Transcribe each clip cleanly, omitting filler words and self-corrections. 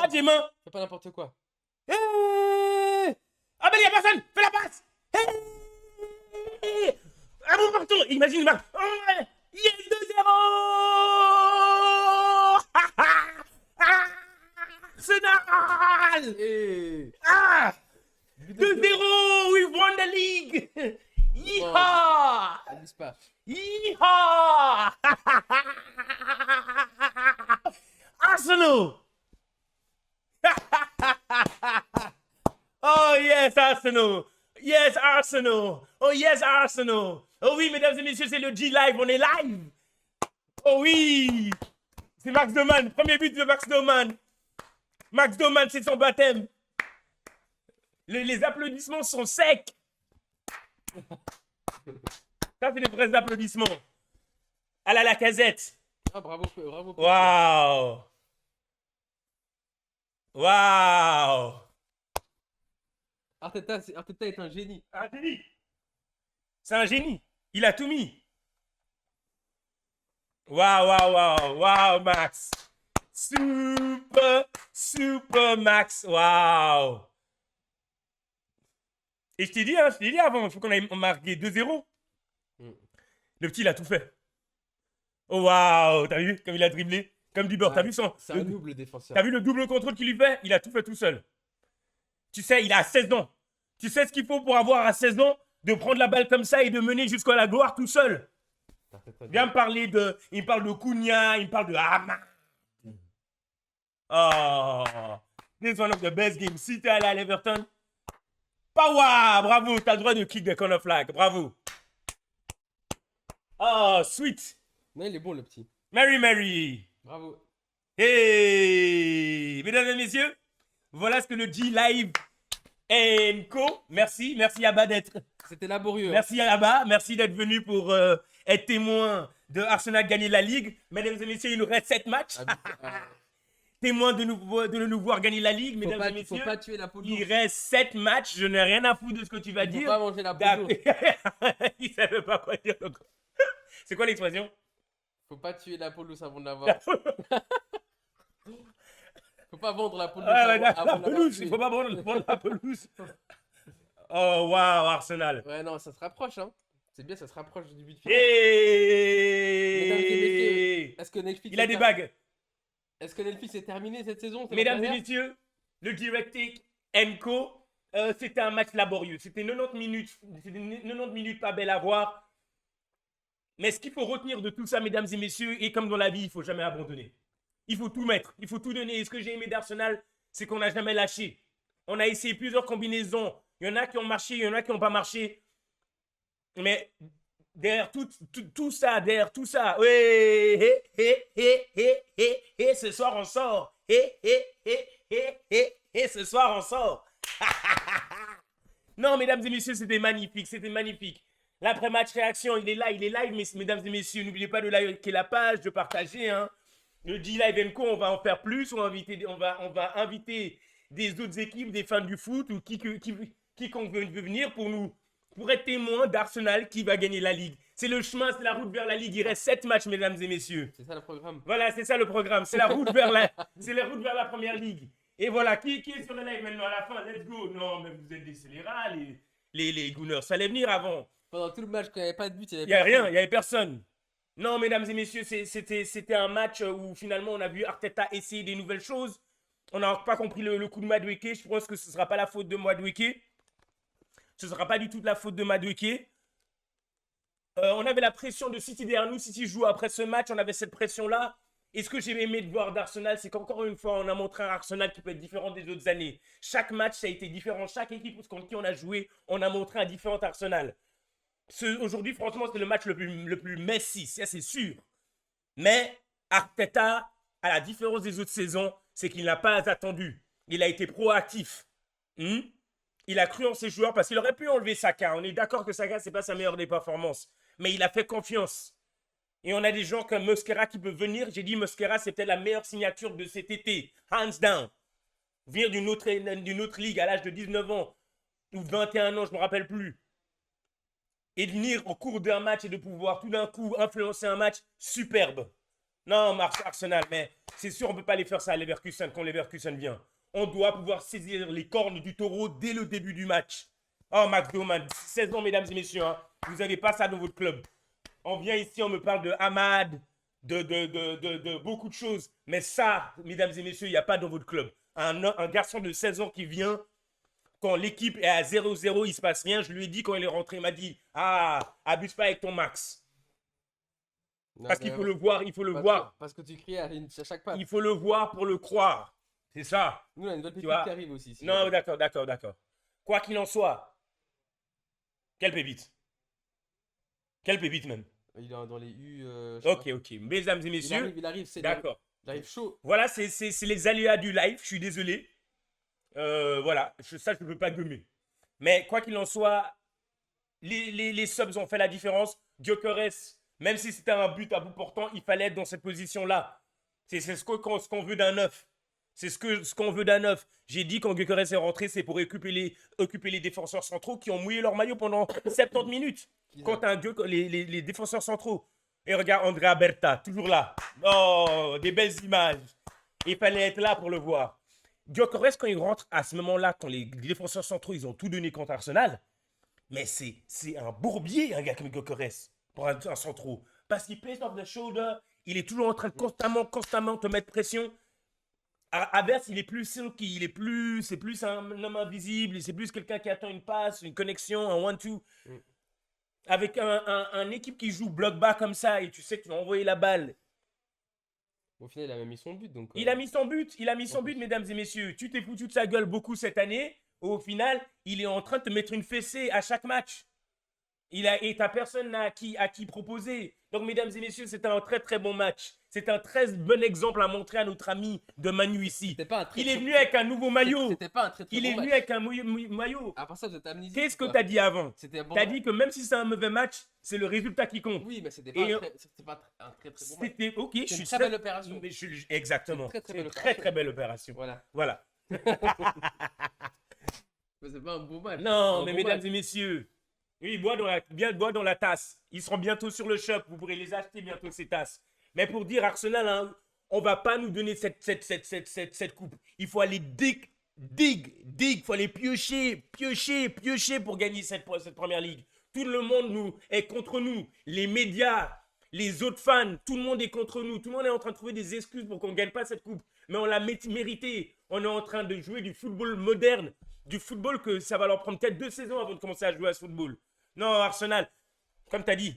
Djema. Fais pas n'importe quoi. Hey ah, mais il n'y a personne. Fais la passe. Hey un bon partout. Imagine, Marc. Oh, yes, 2-0. Arsenal. Hey. Ah 2-0. We won the league. Yeehaw. Abuse pas. Yeehaw. Arsenal. Oh yes, Arsenal. Yes, Arsenal. Oh yes, Arsenal. Oh oui, mesdames et messieurs, c'est le G-Live. On est live. Oh oui. C'est Max Doman. Premier but de Max Doman. Max Doman, c'est son baptême. Les applaudissements sont secs. Ça, c'est des vrais applaudissements. À la Lacazette. Ah, bravo, bravo. Waouh. Waouh. Arteta est un génie. Un génie. C'est un génie. Il a tout mis. Waouh, waouh, waouh, waouh, Max. Super Max. Waouh. Et je t'ai dit avant, il faut qu'on aille marquer 2-0. Le petit, il a tout fait. Oh, waouh. T'as vu comme il a dribblé? Comme du beurre. T'as vu son. C'est un double défenseur. T'as vu le double contrôle qu'il lui fait? Il a tout fait tout seul. Tu sais, il a 16 ans. Tu sais ce qu'il faut pour avoir à 16 ans de prendre la balle comme ça et de mener jusqu'à la gloire tout seul. Viens me parler de... Il me parle de Cunha, il me parle de Hama. Oh. This is one of the best games. Si t'es allé à l'Everton, Power, bravo. T'as le droit de kick the corner flag. Bravo. Oh, sweet. Non, il est bon, le petit. Mary. Bravo. Hey, mesdames et messieurs, voilà ce que le G-Live Co. Merci Abba d'être. C'était laborieux. Merci Abba, merci d'être venu pour être témoin de Arsenal gagner la Ligue. Mesdames et messieurs, il nous reste 7 matchs. Témoin de nous voir gagner la Ligue, mesdames et messieurs. Faut pas tuer la peau de il reste 7 matchs, je n'ai rien à foutre de ce que tu vas dire. Faut pas manger la peau de l'ours. Il savait pas quoi dire. C'est quoi l'expression? Faut pas tuer la peau de l'ours avant de l'avoir. Faut pas vendre la peau de l'ours la pelouse, il faut pas vendre la pelouse. Oh, waouh, Arsenal. Ouais, non, ça se rapproche, hein. C'est bien, ça se rapproche du but final. Mesdames et messieurs, est-ce que Netflix... Il a des bagues. Est-ce que Netflix est terminé cette saison? Mesdames et messieurs, le DirecTV Co. C'était un match laborieux. C'était 90 minutes pas belle à voir. Mais ce qu'il faut retenir de tout ça, mesdames et messieurs, et comme dans la vie, il ne faut jamais abandonner. Il faut tout mettre, il faut tout donner. Et ce que j'ai aimé d'Arsenal, c'est qu'on n'a jamais lâché. On a essayé plusieurs combinaisons. Il y en a qui ont marché, il y en a qui n'ont pas marché. Mais derrière tout ça, ce soir on sort. Ce soir on sort. Non, mesdames et messieurs, c'était magnifique. L'après-match réaction, il est live, mais mesdames et messieurs, n'oubliez pas de liker la page, de partager, hein. Le G-Live Co, on va en faire plus, on va inviter des autres équipes, des fans du foot, ou quiconque veut venir pour être témoin d'Arsenal qui va gagner la Ligue. C'est le chemin, c'est la route vers la Ligue. Il reste 7 matchs, mesdames et messieurs. C'est ça le programme. Voilà, c'est ça le programme. C'est la route vers la première Ligue. Et voilà, qui est sur le live maintenant à la fin? Let's go. Non, mais vous êtes des scélérats, les Gunners. Ça allait venir avant. Pendant tout le match, quand il n'y avait pas de but, il n'y a rien, il n'y avait personne. Non, mesdames et messieurs, c'était un match où finalement on a vu Arteta essayer des nouvelles choses. On n'a pas compris le coup de Madueke. Je pense que ce ne sera pas la faute de Madueke. Ce ne sera pas du tout de la faute de Madueke. On avait la pression de City derrière nous. City joue après ce match, on avait cette pression-là. Et ce que j'ai aimé de voir d'Arsenal, c'est qu'encore une fois, on a montré un Arsenal qui peut être différent des autres années. Chaque match, ça a été différent. Chaque équipe contre qui on a joué, on a montré un différent Arsenal. Aujourd'hui, franchement, c'est le match le plus Messi, ça c'est sûr. Mais Arteta, à la différence des autres saisons, c'est qu'il n'a pas attendu. Il a été proactif. Il a cru en ses joueurs parce qu'il aurait pu enlever Saka. On est d'accord que Saka, c'est pas sa meilleure des performances. Mais il a fait confiance. Et on a des gens comme Mosquera qui peuvent venir. J'ai dit Mosquera, c'est peut-être la meilleure signature de cet été. Hands down. Venir d'une autre ligue à l'âge de 19 ans ou 21 ans, je ne me rappelle plus. Et venir au cours d'un match et de pouvoir tout d'un coup influencer un match, superbe. Non, Arsenal, mais c'est sûr, on peut pas les faire ça à Leverkusen quand Leverkusen vient. On doit pouvoir saisir les cornes du taureau dès le début du match. Oh, McDoman, 16 ans, mesdames et messieurs, hein. Vous n'avez pas ça dans votre club. On vient ici, on me parle de Hamad, de beaucoup de choses. Mais ça, mesdames et messieurs, il n'y a pas dans votre club. Un garçon de 16 ans qui vient, quand l'équipe est à 0-0, il ne se passe rien. Je lui ai dit quand il est rentré, il m'a dit « Ah, abuse pas avec ton max. » Parce qu'il faut le voir, il faut le voir. Parce que tu cries à chaque passe. Il faut le voir pour le croire. C'est ça. Nous, on a une nouvelle pépite qui arrive aussi. Non, d'accord. Quoi qu'il en soit, quelle pépite. Quelle pépite même. Il est dans les U. Ok. Mesdames et messieurs. Il arrive, c'est d'accord. Il arrive chaud. Voilà, c'est les aléas du live. Je suis désolé. Voilà, ça, je ne peux pas gommer. Mais quoi qu'il en soit, les subs ont fait la différence. Gyökeres, même si c'était un but à bout portant, il fallait être dans cette position-là. C'est ce qu'on veut d'un neuf. C'est ce qu'on veut d'un neuf. J'ai dit quand Gyökeres est rentré, c'est pour occuper les défenseurs centraux qui ont mouillé leur maillot pendant 70 minutes. Quand les défenseurs centraux. Et regarde Andrea Berta, toujours là. Oh, des belles images. Il fallait être là pour le voir. Gyökeres, quand il rentre à ce moment-là, quand les défenseurs centraux, ils ont tout donné contre Arsenal, mais c'est un bourbier, un gars comme Gyökeres, pour un centraux. Parce qu'il plays off the shoulder, il est toujours en train de constamment te mettre pression. Havertz, il est plus silky, c'est plus un homme invisible, c'est plus quelqu'un qui attend une passe, une connexion, un one-two. Avec un équipe qui joue bloc bas comme ça, et tu sais que tu vas envoyer la balle. Au final, il a même mis son but. Donc, Il a mis son but, mesdames et messieurs. Tu t'es foutu de sa gueule beaucoup cette année. Au final, il est en train de te mettre une fessée à chaque match. Et t'as personne à qui proposer. Donc, mesdames et messieurs, c'était un très très bon match. C'est un très bon exemple à montrer à notre ami de Manu ici. Il est venu avec un nouveau maillot. C'était pas un très Il est venu avec un maillot. À part ça, vous êtes amnésique. Qu'est-ce que t'as dit avant? Bon. T'as dit que même si c'est un mauvais match, c'est le résultat qui compte. Oui, mais c'était pas un très très bon match. C'était ok. C'est une très belle opération. Exactement. C'est une très belle opération. Voilà. Mais c'est pas un bon match. Non, mais mesdames et messieurs, oui, bois dans la tasse. Ils seront bientôt sur le shop. Vous pourrez les acheter bientôt, ces tasses. Mais pour dire Arsenal, hein, on va pas nous donner cette coupe. Il faut aller dig. Il faut aller piocher pour gagner cette première ligue. Tout le monde est contre nous. Les médias, les autres fans, tout le monde est contre nous. Tout le monde est en train de trouver des excuses pour qu'on ne gagne pas cette coupe. Mais on l'a mérité. On est en train de jouer du football moderne. Du football que ça va leur prendre peut-être 2 saisons avant de commencer à jouer à ce football. Non, Arsenal, comme tu as dit.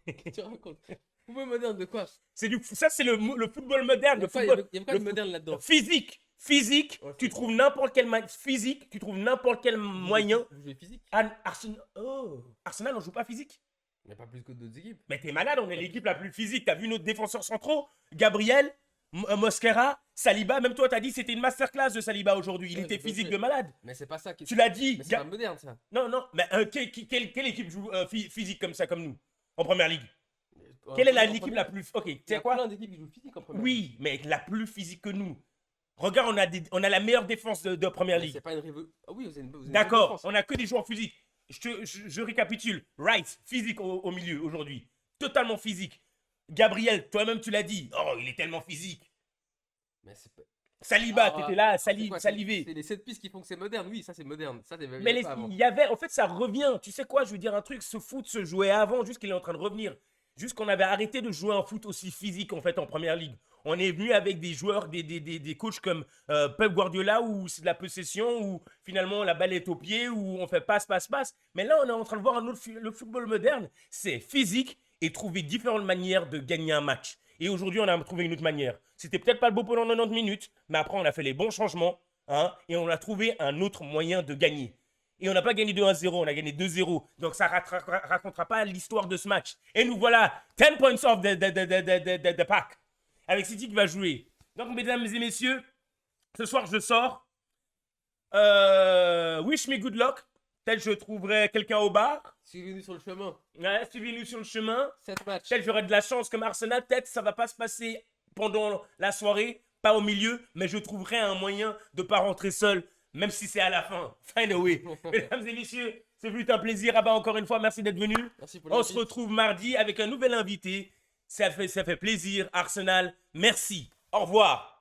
Qu'est-ce que tu racontes? Football moderne de quoi? Ça, c'est le football moderne. Il y a quoi de moderne là-dedans? Physique. Ouais, tu trouves n'importe quel moyen. Vous jouez physique? Arsenal, on joue pas physique. Mais pas plus que d'autres équipes. Mais t'es malade, on est l'équipe la plus physique. T'as vu nos défenseurs centraux? Gabriel, Mosquera, Saliba. Même toi, t'as dit c'était une masterclass de Saliba aujourd'hui. Il était physique de malade. Mais c'est pas ça qui. Tu l'as dit. Mais c'est pas moderne ça. Non. Mais quelle équipe joue physique comme ça, comme nous, en première ligue? Quelle est l'équipe la plus. Ok, tu sais quoi? Il y a plein d'équipes qui jouent physique en première ligue. Oui, mais la plus physique que nous. Regarde, on a la meilleure défense de première ligue. C'est pas une révolution. Ah oui, vous avez une d'accord, on a que des joueurs physiques. Je récapitule. Rice, physique au milieu aujourd'hui. Totalement physique. Gabriel, toi-même tu l'as dit. Oh, il est tellement physique. Mais c'est pas... Saliba, t'étais là, salivé. C'est les 7 pistes qui font que c'est moderne. Oui, ça c'est moderne. Ça, mais il y avait, en fait, ça revient. Tu sais quoi, je veux dire un truc. Ce foot se jouait avant, juste qu'il est en train de revenir. Juste qu'on avait arrêté de jouer un foot aussi physique en fait en première ligue. On est venu avec des joueurs, des coachs comme Pep Guardiola où c'est de la possession, où finalement la balle est au pied, où on fait passe. Mais là, on est en train de voir le football moderne. C'est physique et trouver différentes manières de gagner un match. Et aujourd'hui, on a trouvé une autre manière. C'était peut-être pas le beau pendant 90 minutes, mais après, on a fait les bons changements hein, et on a trouvé un autre moyen de gagner. Et on n'a pas gagné 2-1-0, on a gagné 2-0. Donc ça ne racontera pas l'histoire de ce match. Et nous voilà, 10 points off the pack. Avec City qui va jouer. Donc mesdames et messieurs, ce soir je sors. Wish me good luck. Peut-être je trouverai quelqu'un au bar. Suivez-nous sur le chemin. Ouais, suivez-nous sur le chemin. 7 matchs. Peut-être j'aurai de la chance comme Arsenal. Peut-être ça ne va pas se passer pendant la soirée, pas au milieu. Mais je trouverai un moyen de ne pas rentrer seul. Même si c'est à la fin. Find a way. Mesdames et messieurs, c'est fut un plaisir. Encore une fois, merci d'être venus. Merci pour On se retrouve mardi avec un nouvel invité. Ça fait plaisir. Arsenal, merci. Au revoir.